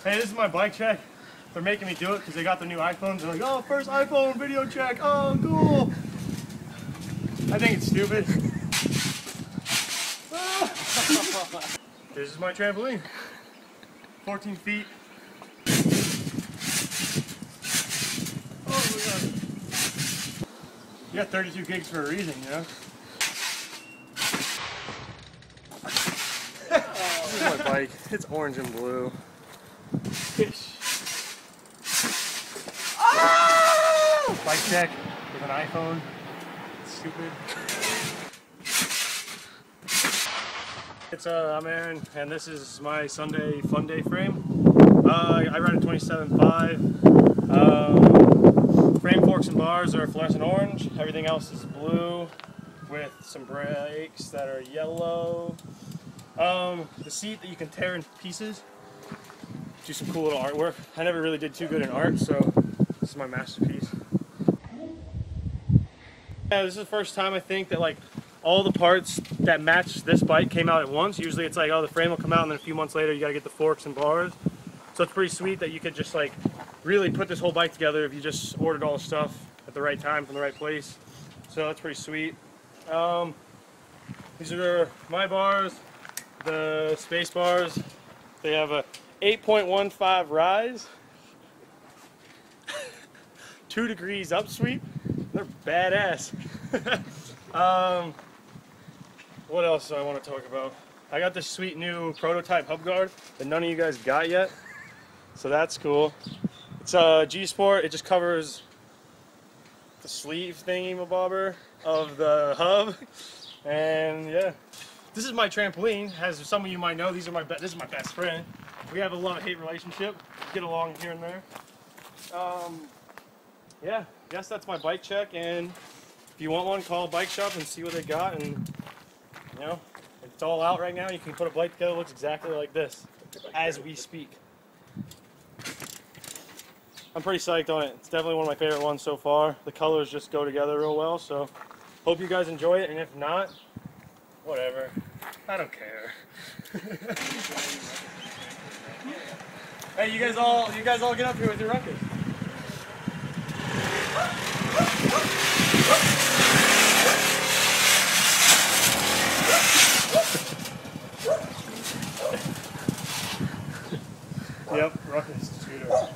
Hey, this is my bike check. They're making me do it because they got the new iPhones. They're like, oh, first iPhone video check. Oh, cool. I think it's stupid. This is my trampoline. 14 feet. Oh my god. You got 32 gigs for a reason, you know? This is my bike. It's orange and blue. Bike check with an iPhone. Stupid. It's I'm Aaron, and this is my Sunday Fun Day frame. I ride a 27.5. Frame forks and bars are fluorescent orange. Everything else is blue with some brakes that are yellow. The seat that you can tear in pieces. Do some cool little artwork. I never really did too good in art, so this is my masterpiece. Yeah, this is the first time I think that like all the parts that match this bike came out at once. Usually it's like, oh, the frame will come out and then a few months later you gotta get the forks and bars. So it's pretty sweet that you could just like really put this whole bike together if you just ordered all the stuff at the right time from the right place. So that's pretty sweet. These are my bars, the space bars. They have a 8.15 rise, 2 degrees upsweep. They're badass. What else do I want to talk about? I got this sweet new prototype hub guard that none of you guys got yet, so that's cool. It's a G-Sport. It just covers the sleeve thingy-mabobber of the hub, and yeah. This is my trampoline. As some of you might know, this is my best friend. We have a love-hate relationship. Get along here and there. Yeah, I guess that's my bike check, and if you want one, call a bike shop and see what they got, and you know, it's all out right now. You can put a bike together. It looks exactly like this as we speak. I'm pretty psyched on it. It's definitely one of my favorite ones so far. The colors just go together real well, so hope you guys enjoy it, and if not, whatever. I don't care. Hey, you guys all get up here with your ruckus. Yep, ruckus scooter.